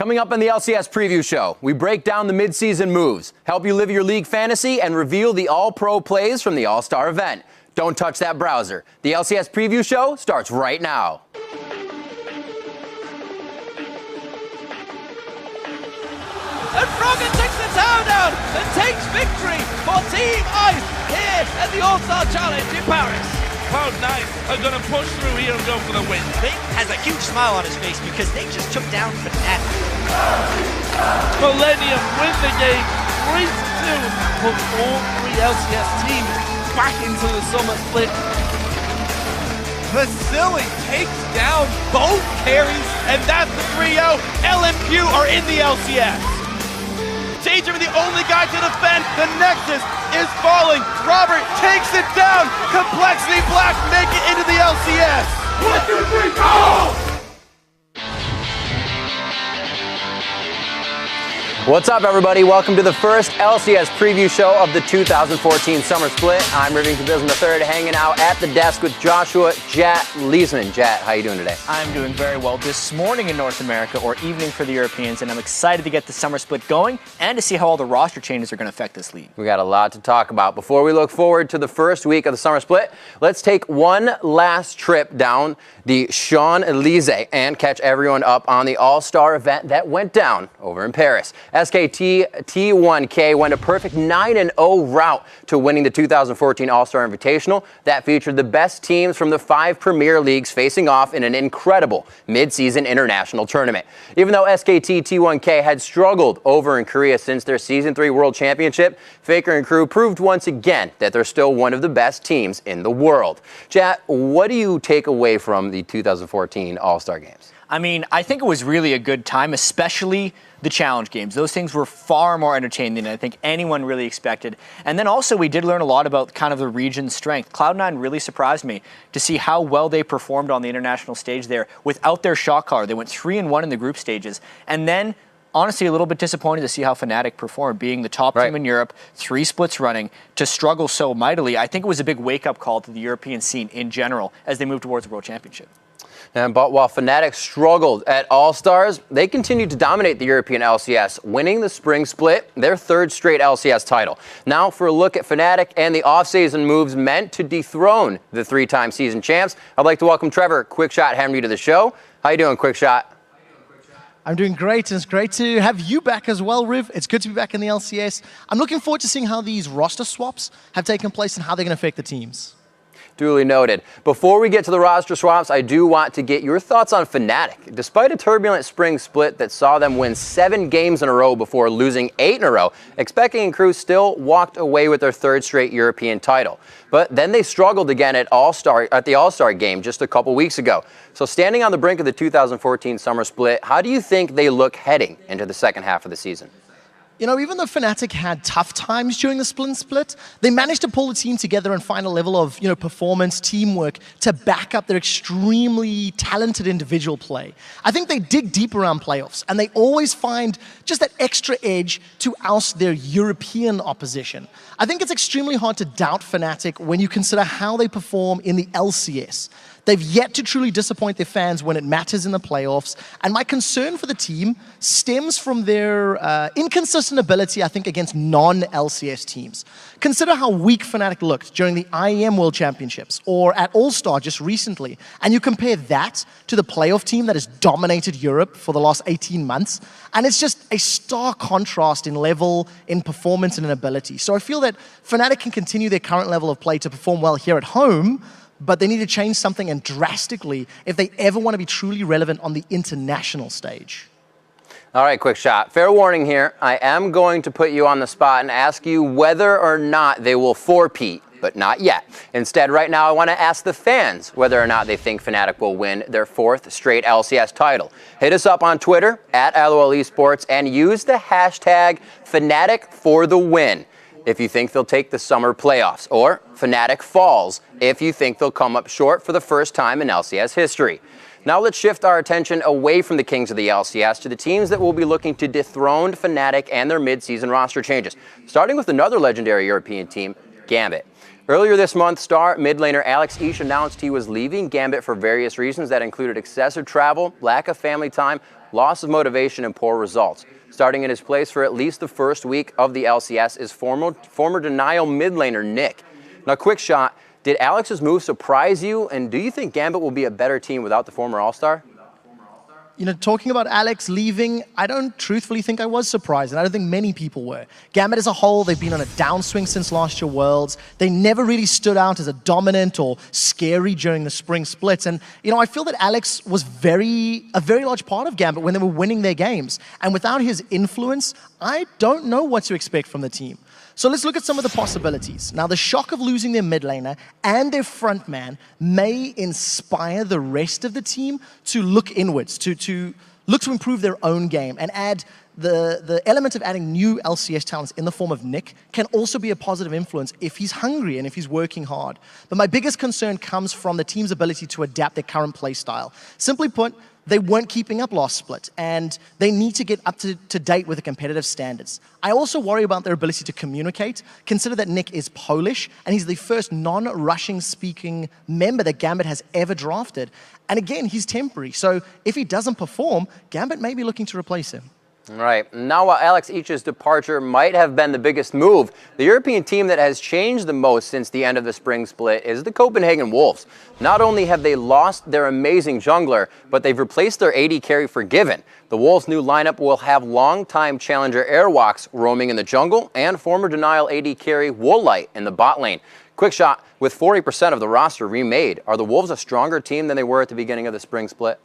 Coming up on the LCS Preview Show, we break down the midseason moves, help you live your league fantasy, and reveal the all-pro plays from the All-Star event. Don't touch that browser. The LCS Preview Show starts right now. And Frogger takes the tower down and takes victory for Team Ice here at the All-Star Challenge in Paris. Cloud9 are going to push through here and go for the win. Bing has a huge smile on his face because they just took down Fnatic. Millennium win the game 3-2, put all three LCS teams back into the Summer Split. Vasily takes down both carries, and that's the 3-0. LMQ are in the LCS. Danger the only guy to defend. The Nexus is falling. Robert takes it down. Complexity Black make it into the LCS. 1, 2, 3, go! What's up, everybody? Welcome to the first LCS Preview Show of the 2014 Summer Split. I'm Rivington Bisman III, hanging out at the desk with Joshua Jat Leesman. Jat, how you doing today? I'm doing very well this morning in North America, or evening for the Europeans, and I'm excited to get the Summer Split going and to see how all the roster changes are going to affect this league. We got a lot to talk about. Before we look forward to the first week of the Summer Split, let's take one last trip down the Champs-Élysées and catch everyone up on the All-Star event that went down over in Paris. SKT T1K went a perfect 9-0 route to winning the 2014 All-Star Invitational that featured the best teams from the 5 Premier Leagues facing off in an incredible mid-season international tournament. Even though SKT T1K had struggled over in Korea since their Season 3 World Championship, Faker and crew proved once again that they're still one of the best teams in the world. Chat, what do you take away from the 2014 All-Star Games? I mean, I think it was really a good time, especially the challenge games. Those things were far more entertaining than I think anyone really expected. And then also we did learn a lot about kind of the region's strength. Cloud9 really surprised me to see how well they performed on the international stage there without their shot caller. They went 3-1 in the group stages. And then honestly, a little bit disappointed to see how Fnatic performed, being the top team in Europe, 3 splits running, to struggle so mightily. I think it was a big wake-up call to the European scene in general as they move towards the World Championship. But while Fnatic struggled at All-Stars, they continued to dominate the European LCS, winning the Spring Split, their 3rd straight LCS title. Now for a look at Fnatic and the off-season moves meant to dethrone the 3-time season champs, I'd like to welcome Trevor Quickshot Henry to the show. How you doing, Quickshot? I'm doing great, and it's great to have you back as well, Riv. It's good to be back in the LCS. I'm looking forward to seeing how these roster swaps have taken place and how they're going to affect the teams. Duly noted. Before we get to the roster swaps, I do want to get your thoughts on Fnatic. Despite a turbulent spring split that saw them win 7 games in a row before losing 8 in a row, Expecting and crew still walked away with their 3rd straight European title. But then they struggled again at the All-Star game just a couple weeks ago. So standing on the brink of the 2014 Summer Split, how do you think they look heading into the second half of the season? You know, even though Fnatic had tough times during the split, they managed to pull the team together and find a level of, performance, teamwork to back up their extremely talented individual play. I think they dig deep around playoffs, and they always find just that extra edge to oust their European opposition. I think it's extremely hard to doubt Fnatic when you consider how they perform in the LCS. They've yet to truly disappoint their fans when it matters in the playoffs, and my concern for the team stems from their inconsistent ability, I think, against non-LCS teams. Consider how weak Fnatic looked during the IEM World Championships or at All-Star just recently, and you compare that to the playoff team that has dominated Europe for the last 18 months, and it's just a stark contrast in level, in performance, and in ability. So I feel that Fnatic can continue their current level of play to perform well here at home, but they need to change something, and drastically, if they ever want to be truly relevant on the international stage. All right, quick shot. Fair warning here. I am going to put you on the spot and ask you whether or not they will four-peat, but not yet. Instead, right now, I want to ask the fans whether or not they think Fnatic will win their 4th straight LCS title. Hit us up on Twitter, @LOL Esports, and use the hashtag #FnaticForTheWin if you think they'll take the summer playoffs, or Fnatic Falls if you think they'll come up short for the first time in LCS history. Now let's shift our attention away from the kings of the LCS to the teams that will be looking to dethrone Fnatic and their mid-season roster changes, starting with another legendary European team, Gambit. Earlier this month, star mid laner Alex Each announced he was leaving Gambit for various reasons that included excessive travel, lack of family time, loss of motivation, and poor results. Starting in his place for at least the first week of the LCS is former Denial mid laner Nick. Now, quick shot, did Alex's move surprise you, and do you think Gambit will be a better team without the former All-Star? You know, talking about Alex leaving, I don't truthfully think I was surprised, and I don't think many people were. Gambit as a whole, they've been on a downswing since last year Worlds. They never really stood out as a dominant or scary during the spring splits. And, you know, I feel that Alex was a very large part of Gambit when they were winning their games. And without his influence, I don't know what to expect from the team. So let's look at some of the possibilities. Now, the shock of losing their mid laner and their front man may inspire the rest of the team to look inwards, to look to improve their own game and add the element of adding new LCS talents in the form of Nick can also be a positive influence if he's hungry and if he's working hard. But my biggest concern comes from the team's ability to adapt their current play style. Simply put, they weren't keeping up last split, and they need to get up to date with the competitive standards. I also worry about their ability to communicate. Consider that Nick is Polish, and he's the first non-Russian speaking member that Gambit has ever drafted. And again, he's temporary, so if he doesn't perform, Gambit may be looking to replace him. Right. Now, while Alex Ich's departure might have been the biggest move, the European team that has changed the most since the end of the spring split is the Copenhagen Wolves. Not only have they lost their amazing jungler, but they've replaced their AD carry Forgiven. The Wolves' new lineup will have longtime challenger Airwalks roaming in the jungle and former Denial AD carry Woolite in the bot lane. Quick shot, with 40% of the roster remade, are the Wolves a stronger team than they were at the beginning of the spring split?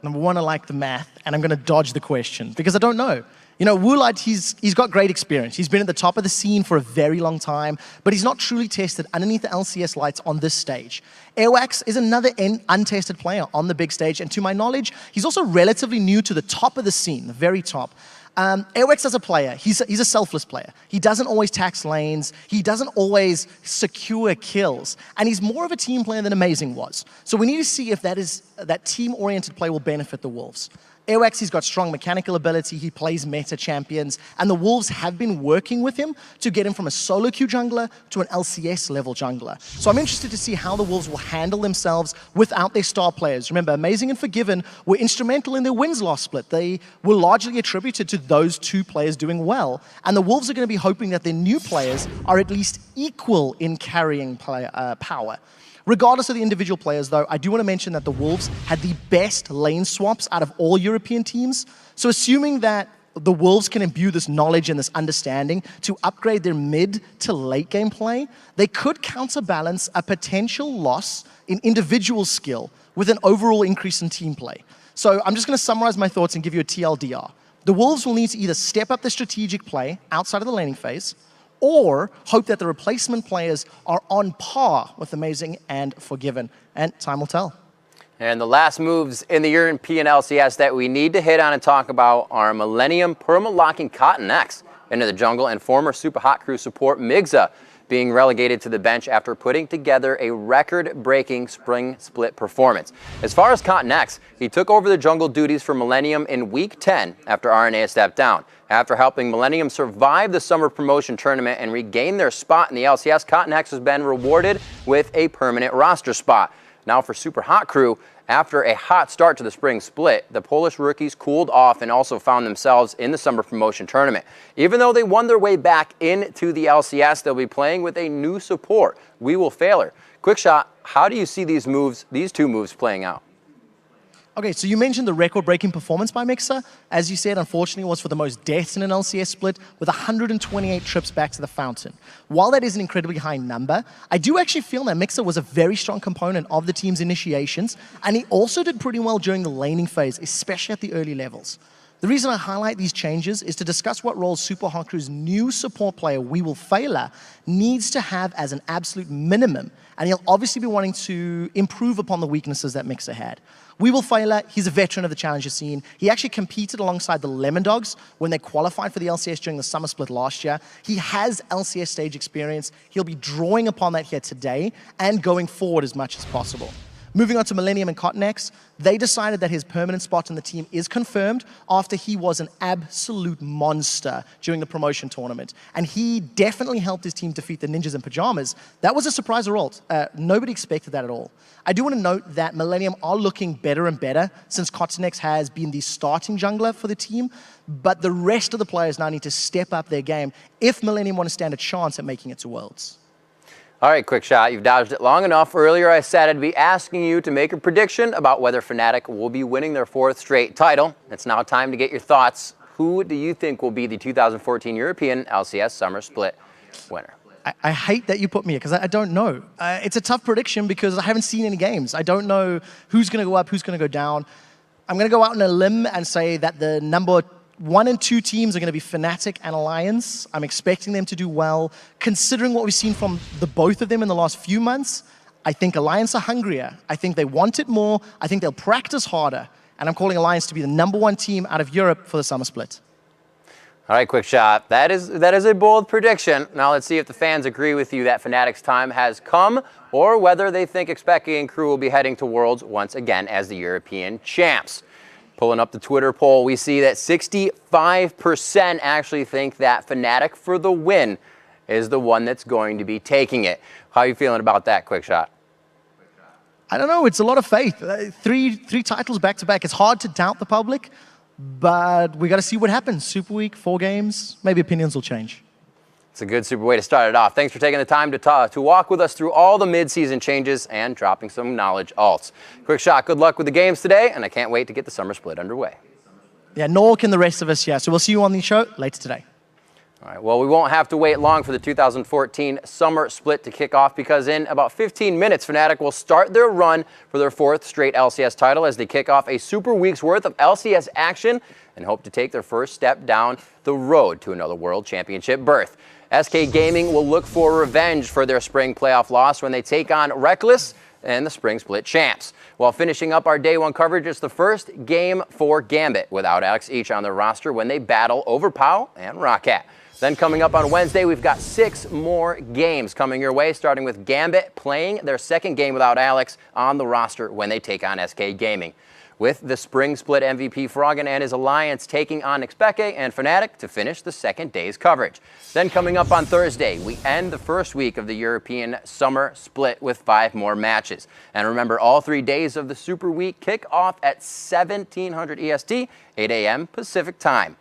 Number one, I like the math, and I'm going to dodge the question because I don't know. You know, Woolite, he's got great experience. He's been at the top of the scene for a very long time, but he's not truly tested underneath the LCS lights on this stage. Airwax is another untested player on the big stage, and to my knowledge, he's also relatively new to the top of the scene, the very top. Airwax as a player, he's a selfless player. He doesn't always tax lanes. He doesn't always secure kills. And he's more of a team player than Amazing was. So we need to see if that team-oriented play will benefit the Wolves. Airwax, he's got strong mechanical ability. He plays meta champions. And the Wolves have been working with him to get him from a solo queue jungler to an LCS level jungler. So I'm interested to see how the Wolves will handle themselves without their star players. Remember, Amazing and Forgiven were instrumental in their wins last split. They were largely attributed to those two players doing well. And the Wolves are going to be hoping that their new players are at least equal in carrying power. Regardless of the individual players, though, I do want to mention that the Wolves had the best lane swaps out of all European teams. So assuming that the Wolves can imbue this knowledge and this understanding to upgrade their mid to late game play, they could counterbalance a potential loss in individual skill with an overall increase in team play. So I'm just going to summarize my thoughts and give you a TLDR. The Wolves will need to either step up the strategic play outside of the laning phase, or hope that the replacement players are on par with Amazing and Forgiven. And time will tell. And the last moves in the European LCS that we need to hit on and talk about are Millennium perma-locking Cotton X into the jungle and former Super Hot Crew support Migza being relegated to the bench after putting together a record-breaking spring split performance. As far as Cotton X, he took over the jungle duties for Millennium in Week 10 after RNA stepped down. After helping Millennium survive the summer promotion tournament and regain their spot in the LCS, Cotton X has been rewarded with a permanent roster spot. Now for Super Hot Crew, after a hot start to the spring split, the Polish rookies cooled off and also found themselves in the summer promotion tournament. Even though they won their way back into the LCS, they'll be playing with a new support, We Will Failure. Quick shot, how do you see these two moves playing out? Okay, so you mentioned the record-breaking performance by Mixer. As you said, unfortunately, it was for the most deaths in an LCS split with 128 trips back to the fountain. While that is an incredibly high number, I do actually feel that Mixer was a very strong component of the team's initiations, and he also did pretty well during the laning phase, especially at the early levels. The reason I highlight these changes is to discuss what role Super Hot Crew's new support player, We Will Failure, needs to have as an absolute minimum, and he'll obviously be wanting to improve upon the weaknesses that Mixer had. We Will Failure, he's a veteran of the challenger scene. He actually competed alongside the Lemon Dogs when they qualified for the LCS during the summer split last year. He has LCS stage experience. He'll be drawing upon that here today and going forward as much as possible. Moving on to Millennium and Cotnex, they decided that his permanent spot in the team is confirmed after he was an absolute monster during the promotion tournament. And he definitely helped his team defeat the Ninjas in Pajamas. That was a surprise result. Nobody expected that at all. I do want to note that Millennium are looking better and better since Cotnex has been the starting jungler for the team, but the rest of the players now need to step up their game if Millennium want to stand a chance at making it to Worlds. All right, quick shot. You've dodged it long enough. Earlier I said I'd be asking you to make a prediction about whether Fnatic will be winning their 4th straight title. It's now time to get your thoughts. Who do you think will be the 2014 European LCS Summer Split winner? I hate that you put me here because I don't know. It's a tough prediction because I haven't seen any games. I don't know who's going to go up, who's going to go down. I'm going to go out on a limb and say that the number 1 and 2 teams are going to be Fnatic and Alliance. I'm expecting them to do well. Considering what we've seen from the both of them in the last few months, I think Alliance are hungrier. I think they want it more. I think they'll practice harder. And I'm calling Alliance to be the number 1 team out of Europe for the Summer Split. All right, quick shot. That is a bold prediction. Now let's see if the fans agree with you that Fnatic's time has come or whether they think Expecke and crew will be heading to Worlds once again as the European champs. Pulling up the Twitter poll, we see that 65% actually think that Fnatic for the win is the one that's going to be taking it. How are you feeling about that, quick shot? I don't know. It's a lot of faith. Three titles back-to-back. It's hard to doubt the public, but we got to see what happens. Super Week, 4 games. Maybe opinions will change. It's a good super way to start it off. Thanks for taking the time to walk with us through all the mid-season changes and dropping some knowledge alts. Quick shot, good luck with the games today, and I can't wait to get the Summer Split underway. Yeah, Nork and the rest of us, yeah. So we'll see you on the show later today. All right, well, we won't have to wait long for the 2014 Summer Split to kick off because in about 15 minutes, Fnatic will start their run for their 4th straight LCS title as they kick off a super week's worth of LCS action and hope to take their first step down the road to another World Championship berth. SK Gaming will look for revenge for their spring playoff loss when they take on Reckless and the Spring Split champs. While finishing up our Day 1 coverage, it's the first game for Gambit without Alex each on their roster when they battle Overpow and Roccat. Then coming up on Wednesday, we've got 6 more games coming your way, starting with Gambit playing their 2nd game without Alex on the roster when they take on SK Gaming. With the Spring Split MVP Froggen and his alliance taking on Expecke and Fnatic to finish the 2nd day's coverage. Then coming up on Thursday, we end the first week of the European Summer Split with 5 more matches. And remember, all 3 days of the Super Week kick off at 1700 EST, 8 a.m. Pacific Time.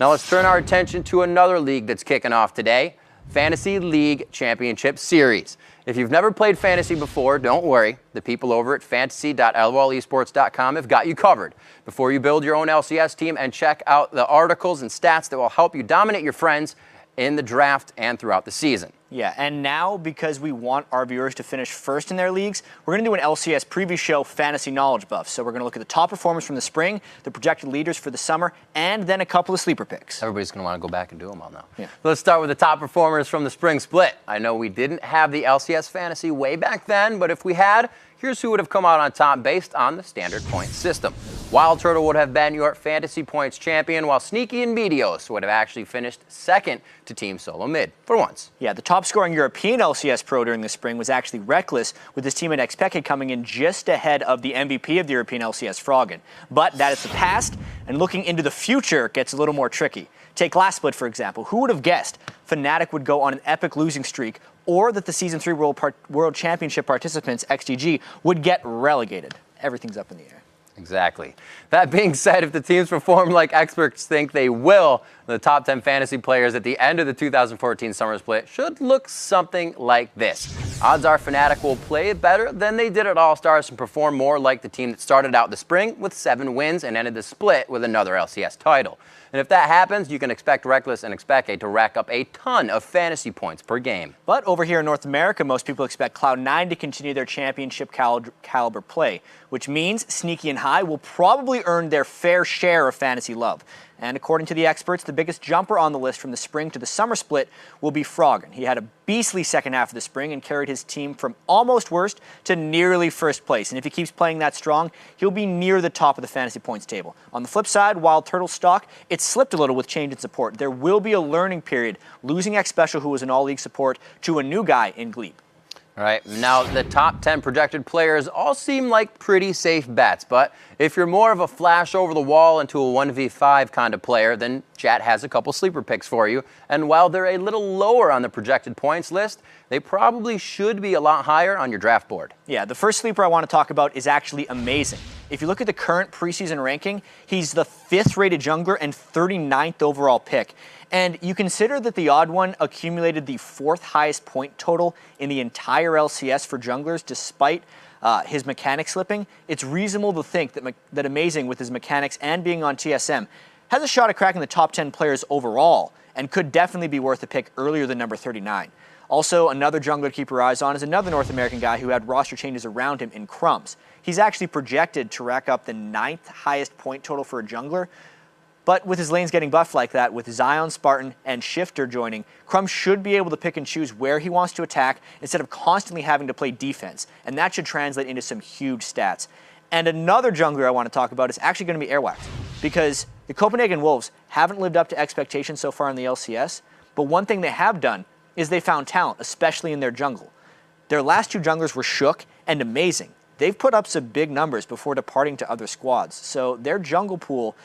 Now let's turn our attention to another league that's kicking off today, Fantasy League Championship Series. If you've never played Fantasy before, don't worry. The people over at fantasy.lolesports.com have got you covered. Before you build your own LCS team and check out the articles and stats that will help you dominate your friends in the draft and throughout the season. Yeah, and now, because we want our viewers to finish first in their leagues, we're going to do an LCS preview show, Fantasy Knowledge Buff. So we're going to look at the top performers from the spring, the projected leaders for the summer, and then a couple of sleeper picks. Everybody's going to want to go back and do them all now. Yeah. Let's start with the top performers from the Spring Split. I know we didn't have the LCS Fantasy way back then, but if we had, here's who would have come out on top based on the standard point system. Wild Turtle would have been your fantasy points champion, while Sneaky and Meteos would have actually finished 2nd to Team Solo Mid, for once. Yeah, the top scoring European LCS pro during the spring was actually Reckless, with his team at Expecke coming in just ahead of the MVP of the European LCS, Froggen. But that is the past, and looking into the future gets a little more tricky. Take last split, for example. Who would have guessed Fnatic would go on an epic losing streak, or that the Season 3 World Championship participants, XGG, would get relegated? Everything's up in the air. Exactly. That being said, if the teams perform like experts think they will, the top 10 fantasy players at the end of the 2014 Summer Split should look something like this. Odds are Fnatic will play better than they did at All-Stars and perform more like the team that started out the spring with 7 wins and ended the split with another LCS title. And if that happens, you can expect Reckless and Expecke to rack up a ton of fantasy points per game. But over here in North America, most people expect Cloud9 to continue their championship caliber play, which means Sneaky and High will probably earn their fair share of fantasy love. And according to the experts, the biggest jumper on the list from the spring to the summer split will be Froggen. He had a beastly second half of the spring and carried his team from almost worst to nearly first place. And if he keeps playing that strong, he'll be near the top of the fantasy points table. On the flip side, Wild Turtle stock, it slipped a little with change in support. There will be a learning period, losing X Special, who was an all-league support, to a new guy in Gleep. All right, now the top 10 projected players all seem like pretty safe bets, but if you're more of a flash over the wall into a 1v5 kind of player, then Chat has a couple sleeper picks for you. And while they're a little lower on the projected points list, they probably should be a lot higher on your draft board. Yeah, the first sleeper I want to talk about is actually amazing. If you look at the current preseason ranking, he's the 5th rated jungler and 39th overall pick. And you consider that the Odd One accumulated the 4th highest point total in the entire LCS for junglers despite his mechanic slipping. It's reasonable to think that Amazing, with his mechanics and being on TSM, has a shot at cracking the top 10 players overall and could definitely be worth a pick earlier than number 39. Also, another jungler to keep your eyes on is another North American guy who had roster changes around him in Crumbs. He's actually projected to rack up the 9th highest point total for a jungler. But with his lanes getting buffed like that, with Zion, Spartan, and Shifter joining, Crumbs should be able to pick and choose where he wants to attack instead of constantly having to play defense. And that should translate into some huge stats. And another jungler I want to talk about is actually going to be Airwax, because the Copenhagen Wolves haven't lived up to expectations so far in the LCS, but one thing they have done is they found talent, especially in their jungle. Their last 2 junglers were Shook and Amazing. They've put up some big numbers before departing to other squads, so their jungle pool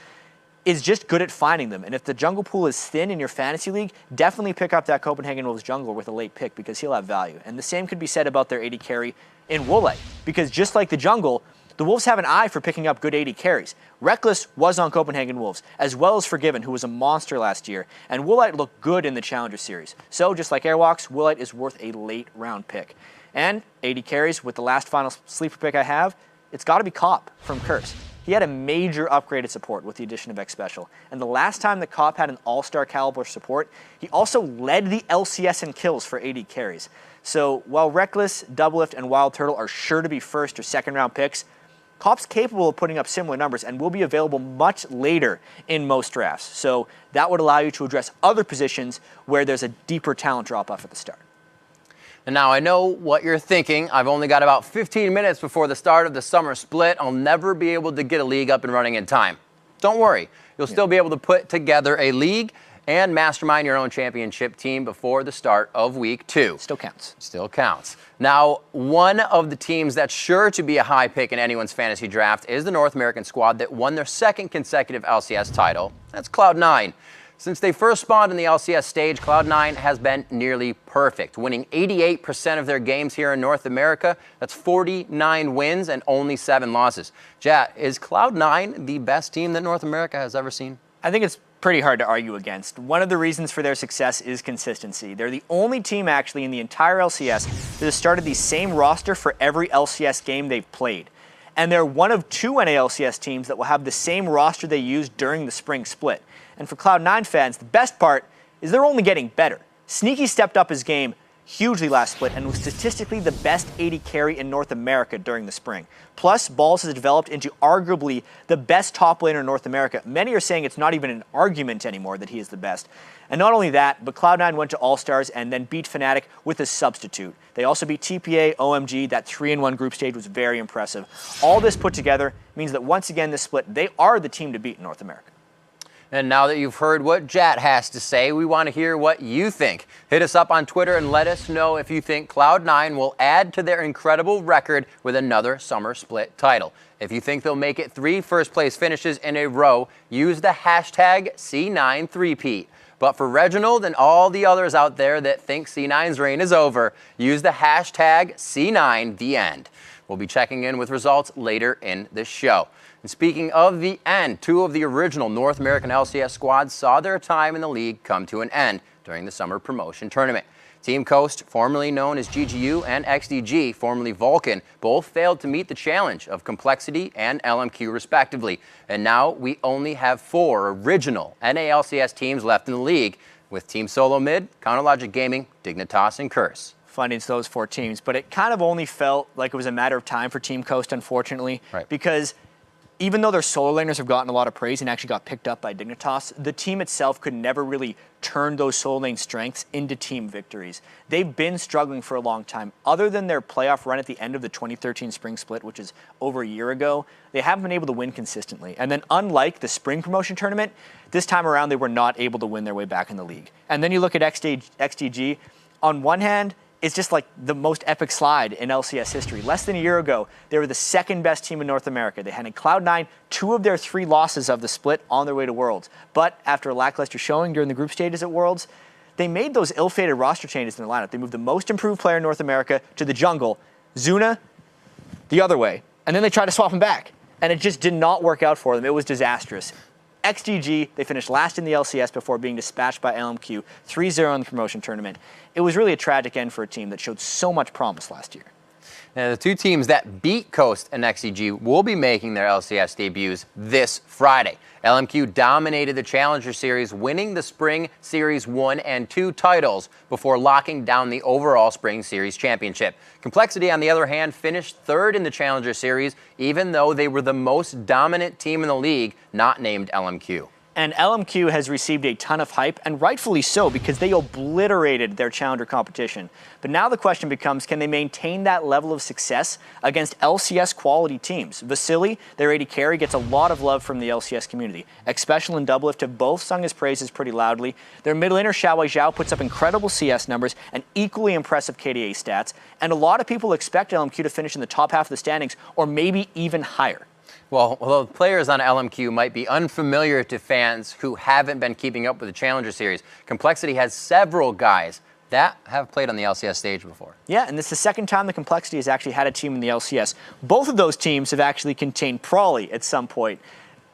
is just good at finding them. And if the jungle pool is thin in your fantasy league, definitely pick up that Copenhagen Wolves jungler with a late pick because he'll have value. And the same could be said about their AD carry in Woolite, because just like the jungle, the Wolves have an eye for picking up good AD carries. Reckless was on Copenhagen Wolves, as well as Forgiven, who was a monster last year, and Woolite looked good in the Challenger Series. So just like Airwalks, Woolite is worth a late round pick. And AD carries, with the last final sleeper pick I have, it's got to be Cop from Curse. He had a major upgraded support with the addition of X Special. And the last time that Cop had an all-star caliber support, he also led the LCS in kills for AD carries. So while Reckless, Doublelift, and Wild Turtle are sure to be first or second round picks, Cop's capable of putting up similar numbers and will be available much later in most drafts. So that would allow you to address other positions where there's a deeper talent drop-off at the start. And now I know what you're thinking. I've only got about 15 minutes before the start of the summer split. I'll never be able to get a league up and running in time. Don't worry. You'll still be able to put together a league and mastermind your own championship team before the start of week 2. Still counts. Still counts. Now, one of the teams that's sure to be a high pick in anyone's fantasy draft is the North American squad that won their 2nd consecutive LCS title. That's Cloud9. Since they first spawned in the LCS stage, Cloud9 has been nearly perfect, winning 88% of their games here in North America. That's 49 wins and only 7 losses. Jat, is Cloud9 the best team that North America has ever seen? I think it's pretty hard to argue against. One of the reasons for their success is consistency. They're the only team actually in the entire LCS that has started the same roster for every LCS game they've played. And they're one of 2 NALCS teams that will have the same roster they used during the spring split. And for Cloud9 fans, the best part is they're only getting better. Sneaky stepped up his game hugely last split and was statistically the best AD carry in North America during the spring. Plus, Balls has developed into arguably the best top laner in North America. Many are saying it's not even an argument anymore that he is the best. And not only that, but Cloud9 went to All-Stars and then beat Fnatic with a substitute. They also beat TPA, OMG. That 3-in-1 group stage was very impressive. All this put together means that once again this split, they are the team to beat in North America. And now that you've heard what Jat has to say, we want to hear what you think. Hit us up on Twitter and let us know if you think Cloud9 will add to their incredible record with another summer split title. If you think they'll make it 3 first-place finishes in a row, use the hashtag C9threepeat. But for Reginald and all the others out there that think C9's reign is over, use the hashtag C9theend. We'll be checking in with results later in this show. And speaking of the end, 2 of the original North American LCS squads saw their time in the league come to an end during the summer promotion tournament. Team Coast, formerly known as GGU, and XDG, formerly Vulcan, both failed to meet the challenge of Complexity and LMQ respectively. And now we only have 4 original NALCS teams left in the league, with Team Solo Mid, Counterlogic Gaming, Dignitas, and Curse. Funny, it's those 4 teams, but it kind of only felt like it was a matter of time for Team Coast, unfortunately, because even though their solo laners have gotten a lot of praise and actually got picked up by Dignitas, the team itself could never really turn those solo lane strengths into team victories. They've been struggling for a long time. Other than their playoff run at the end of the 2013 spring split, which is over a year ago, they haven't been able to win consistently. And then unlike the spring promotion tournament, this time around they were not able to win their way back in the league. And then you look at XDG, on one hand, it's just like the most epic slide in LCS history. Less than a year ago, they were the second best team in North America. They had in Cloud9 2 of their 3 losses of the split on their way to Worlds. But after a lackluster showing during the group stages at Worlds, they made those ill-fated roster changes in their lineup. They moved the most improved player in North America to the jungle, Zuna, the other way. And then they tried to swap him back. And it just did not work out for them. It was disastrous. XGG, they finished last in the LCS before being dispatched by LMQ 3-0 in the promotion tournament. It was really a tragic end for a team that showed so much promise last year. Now, the 2 teams that beat Coast and XCG will be making their LCS debuts this Friday. LMQ dominated the Challenger Series, winning the Spring Series 1 and 2 titles before locking down the overall Spring Series championship. Complexity, on the other hand, finished 3rd in the Challenger Series, even though they were the most dominant team in the league, not named LMQ. And LMQ has received a ton of hype, and rightfully so, because they obliterated their challenger competition. But now the question becomes, can they maintain that level of success against LCS quality teams? Vasily, their AD carry, gets a lot of love from the LCS community. Xpecial and Doublelift have both sung his praises pretty loudly. Their mid laner, Xiaowei Zhao, puts up incredible CS numbers and equally impressive KDA stats. And a lot of people expect LMQ to finish in the top half of the standings, or maybe even higher. Well, although players on LMQ might be unfamiliar to fans who haven't been keeping up with the Challenger Series, Complexity has several guys that have played on the LCS stage before. Yeah, and this is the second time the Complexity has actually had a team in the LCS. Both of those teams have actually contained Prawley at some point.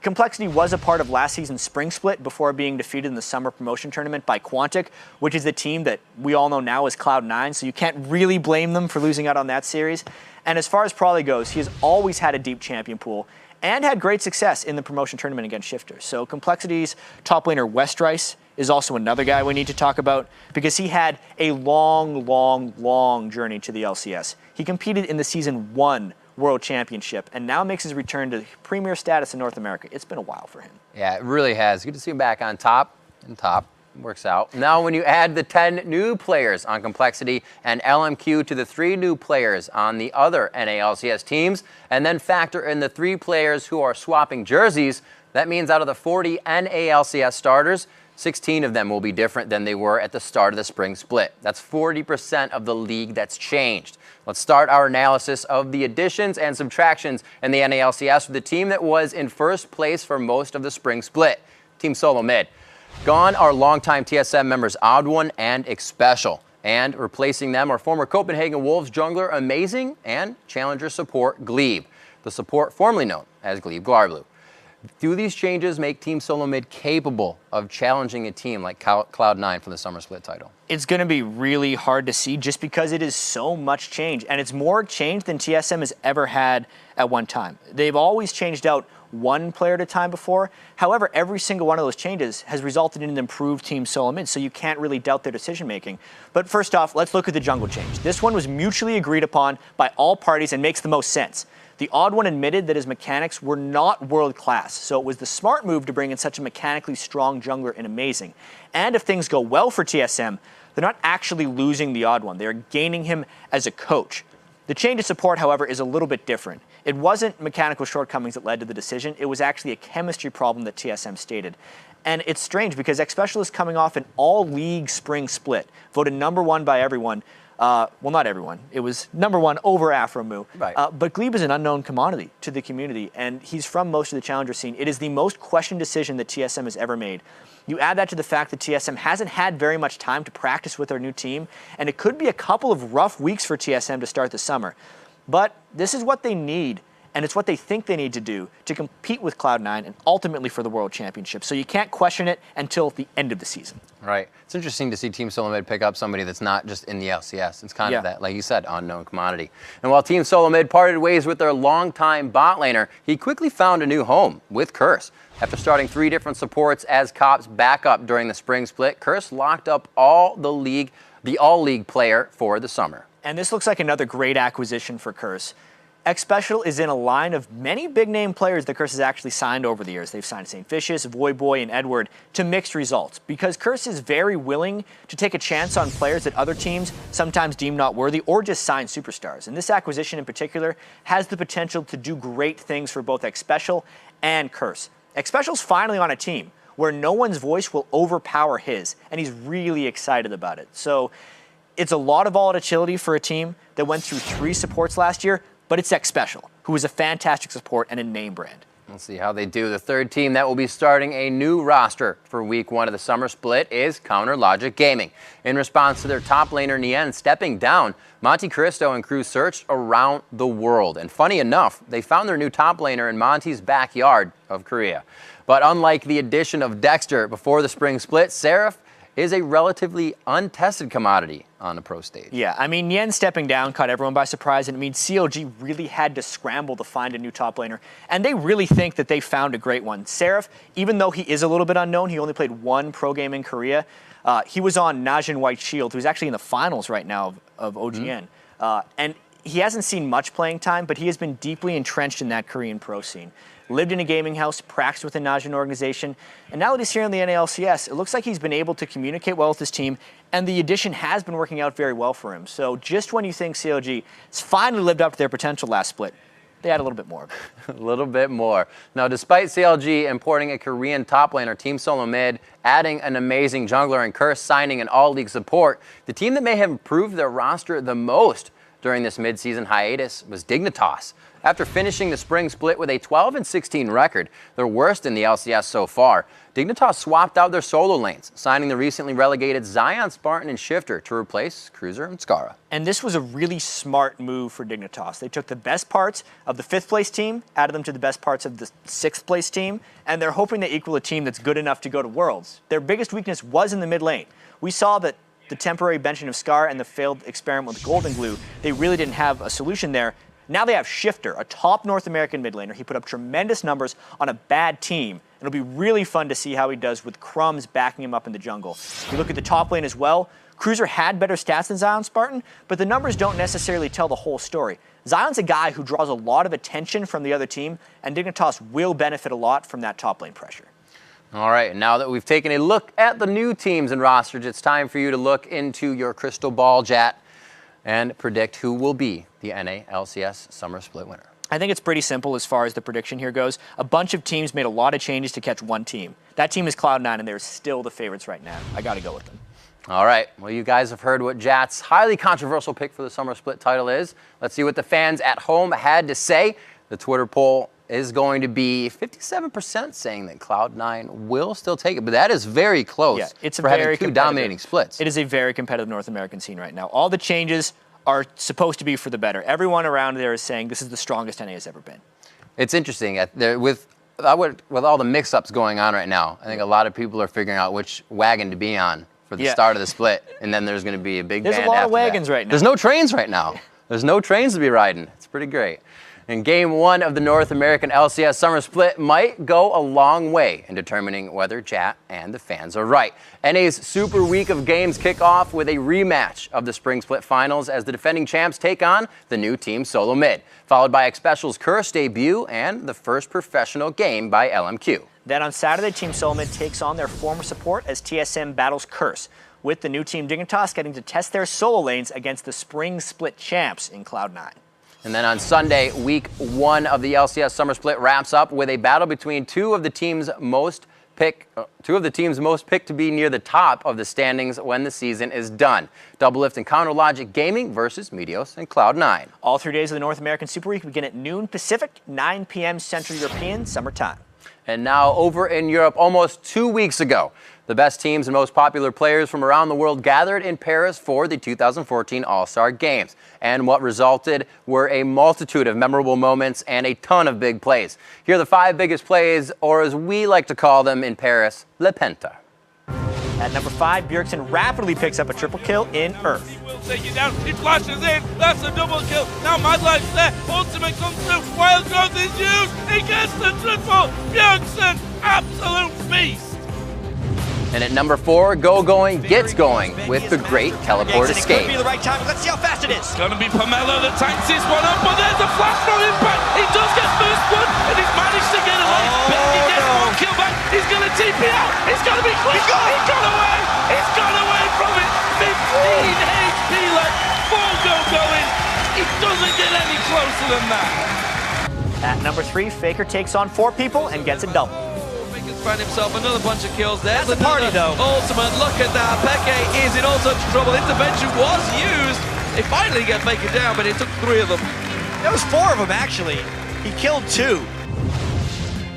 Complexity was a part of last season's Spring Split before being defeated in the Summer Promotion Tournament by Quantic, which is the team that we all know now as Cloud9, so you can't really blame them for losing out on that series. And as far as Prawley goes, he has always had a deep champion pool and had great success in the promotion tournament against Shifters. So Complexity's top laner, Westrice, is also another guy we need to talk about because he had a long journey to the LCS. He competed in the Season 1 World Championship and now makes his return to premier status in North America. It's been a while for him. Yeah, it really has. Good to see him back on top. Works out. Now, when you add the 10 new players on Complexity and LMQ to the 3 new players on the other NALCS teams, and then factor in the 3 players who are swapping jerseys, that means out of the 40 NALCS starters, 16 of them will be different than they were at the start of the Spring Split. That's 40% of the league that's changed. Let's start our analysis of the additions and subtractions in the NALCS with the team that was in first place for most of the Spring Split, Team Solo Mid. Gone are longtime TSM members Odd1 and Xpecial, and replacing them are former Copenhagen Wolves jungler Amazing and challenger support Glebe, the support formerly known as Glebe Glarblu. Do these changes make Team Solo Mid capable of challenging a team like Cloud9 for the Summer Split title? It's going to be really hard to see just because it is so much change, and it's more change than TSM has ever had at one time. They've always changed out one player at a time before. However, every single one of those changes has resulted in an improved Team Solo Mid, so you can't really doubt their decision making. But first off, let's look at the jungle change. This one was mutually agreed upon by all parties and makes the most sense. The Odd1 admitted that his mechanics were not world class, so it was the smart move to bring in such a mechanically strong jungler in Amazing. And if things go well for TSM, they're not actually losing the Odd1, they're gaining him as a coach. The change of support, however, is a little bit different. It wasn't mechanical shortcomings that led to the decision, it was actually a chemistry problem that TSM stated. And it's strange because Xpecial is coming off an all-league Spring Split, voted #1 by everyone. Well, not everyone. It was #1 over Afromu. Right. But Glebe is an unknown commodity to the community, and he's from most of the challenger scene. It is the most questioned decision that TSM has ever made. You add that to the fact that TSM hasn't had very much time to practice with their new team, and it could be a couple of rough weeks for TSM to start the summer. But this is what they need, and it's what they think they need to do to compete with Cloud9 and ultimately for the World Championship. So you can't question it until the end of the season. Right. It's interesting to see Team Solo Mid pick up somebody that's not just in the LCS. It's kind of that, like you said, unknown commodity. And while Team Solo Mid parted ways with their longtime bot laner, he quickly found a new home with Curse. After starting 3 different supports as Cop's backup during the Spring Split, Curse locked up the all-league player for the summer. And this looks like another great acquisition for Curse. Xpecial is in a line of many big-name players that Curse has actually signed over the years. They've signed St. Vicious, Voyboy, and Edward to mixed results because Curse is very willing to take a chance on players that other teams sometimes deem not worthy or just sign superstars. And this acquisition in particular has the potential to do great things for both Xpecial and Curse. Xpecial's finally on a team where no one's voice will overpower his, and he's really excited about it. So It's a lot of volatility for a team that went through 3 supports last year, but it's X Special, who is a fantastic support and a name brand. We'll see how they do. The third team that will be starting a new roster for week 1 of the Summer Split is Counter Logic Gaming. In response to their top laner Nien stepping down, Monte Cristo and crew searched around the world. And funny enough, they found their new top laner in Monte's backyard of Korea. But unlike the addition of Dexter before the spring split, Seraph is a relatively untested commodity on the pro stage. Yeah, I mean, Nien stepping down caught everyone by surprise, and it means CLG really had to scramble to find a new top laner, and they really think that they found a great one. Seraph, even though he is a little bit unknown, he only played 1 pro game in Korea. He was on Najin White Shield, who's actually in the finals right now of OGN. And he hasn't seen much playing time, but he has been deeply entrenched in that Korean pro scene. Lived in a gaming house, practiced with the Najin organization, and now that he's here in the NALCS, it looks like he's been able to communicate well with his team, and the addition has been working out very well for him. So just when you think CLG has finally lived up to their potential last split, they had a little bit more of it. A little bit more. Now, despite CLG importing a Korean top laner, Team Solo Mid, adding an amazing jungler, and Curse signing an all-league support, the team that may have improved their roster the most during this mid-season hiatus was Dignitas. After finishing the spring split with a 12-16 record, their worst in the LCS so far, Dignitas swapped out their solo lanes, signing the recently relegated Zion, Spartan, and Shifter to replace Cruiser and Skara. And this was a really smart move for Dignitas. They took the best parts of the 5th place team, added them to the best parts of the 6th place team, and they're hoping they equal a team that's good enough to go to Worlds. Their biggest weakness was in the mid lane. We saw that the temporary benching of Scar and the failed experiment with Golden Glue, they really didn't have a solution there. Now they have Shifter, a top North American mid laner. He put up tremendous numbers on a bad team. It'll be really fun to see how he does with Crumbs backing him up in the jungle. If you look at the top lane as well, Cruiser had better stats than Zion Spartan, but the numbers don't necessarily tell the whole story. Zion's a guy who draws a lot of attention from the other team, and Dignitas will benefit a lot from that top lane pressure. All right, now that we've taken a look at the new teams and rosters, it's time for you to look into your crystal ball, Jat, and predict who will be the NA LCS Summer Split winner. I think it's pretty simple as far as the prediction here goes. A bunch of teams made a lot of changes to catch one team. That team is Cloud9, and they're still the favorites right now. I got to go with them. All right, well, you guys have heard what Jat's highly controversial pick for the Summer Split title is. Let's see what the fans at home had to say. The Twitter poll is going to be 57% saying that Cloud9 will still take it, but that is very close. Yeah, it's for having 2 dominating splits. It is a very competitive North American scene right now. All the changes are supposed to be for the better. Everyone around there is saying this is the strongest NA has ever been. It's interesting. With all the mix-ups going on right now, I think a lot of people are figuring out which wagon to be on for the start of the split, and then there's going to be a big band There's a lot of wagons that. right now. There's no trains right now. There's no trains to be riding. It's pretty great. And Game 1 of the North American LCS Summer Split might go a long way in determining whether Jat and the fans are right. NA's Super Week of games kick off with a rematch of the Spring Split Finals as the defending champs take on the new Team Solo Mid, followed by Xpecial's Curse debut and the first professional game by LMQ. Then on Saturday, Team Solo Mid takes on their former support as TSM battles Curse, with the new Team Dignitas getting to test their solo lanes against the Spring Split champs in Cloud9. And then on Sunday, Week 1 of the LCS Summer Split wraps up with a battle between two of the teams most picked to be near the top of the standings when the season is done. Doublelift and Counter Logic Gaming versus Meteos and Cloud9. All 3 days of the North American Super Week begin at noon Pacific, 9 p.m. Central European Summer Time. And now over in Europe, almost 2 weeks ago, the best teams and most popular players from around the world gathered in Paris for the 2014 All-Star Games. And what resulted were a multitude of memorable moments and a ton of big plays. Here are the 5 biggest plays, or as we like to call them in Paris, Le Penta. At number 5, Bjergsen rapidly picks up a triple kill in Earth. He will take it down. He flashes in. That's a double kill. Now Madlife's there. Ultimate comes through. Wild Growth is used. He gets the triple. Bjergsen, absolute beast. And at number 4, Going gets going with the great teleport escape. It could be the right time. Let's see how fast it is. It's going to be Pomelo that tanks this one up, but there's a flash from Impact. He does get first blood, and he's managed to get away. He gets 1 kill back. He's going to TP out. It's going to be quick. He got away. He's got away from it. 15 HP left. 4 Going. He doesn't get any closer than that. At number 3, Faker takes on 4 people and gets a double. found himself another bunch of kills there. That's a party, though. Ultimate, look at that. Peke is in all sorts of trouble. Intervention was used. They finally get Faker down, but it took 3 of them. There was 4 of them, actually. He killed 2.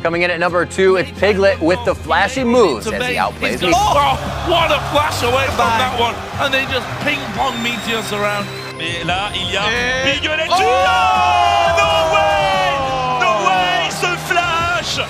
Coming in at number 2, it's Piglet with the flashy moves as he outplays me. Oh, what a flash away from that one. And they just ping-pong meteors around. Et là, il y a Piglet. Oh! No way! No way! Ce flash!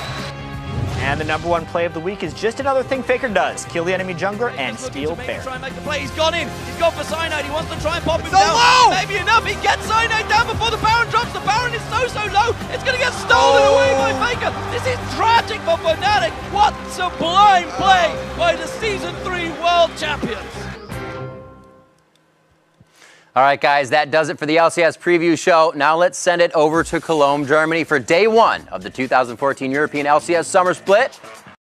And the #1 play of the week is just another thing Faker does. Kill the enemy jungler and steal Bear. Try and make the play. He's gone in. He's gone for Cyanide. He wants to try and pop him So down. low! Maybe enough. He gets Cyanide down before the Baron drops. The Baron is so low. It's going to get stolen away by Faker. This is tragic for Fnatic. What sublime play by the Season 3 World Champions. All right, guys, that does it for the LCS preview show. Now let's send it over to Cologne, Germany for day 1 of the 2014 European LCS Summer Split.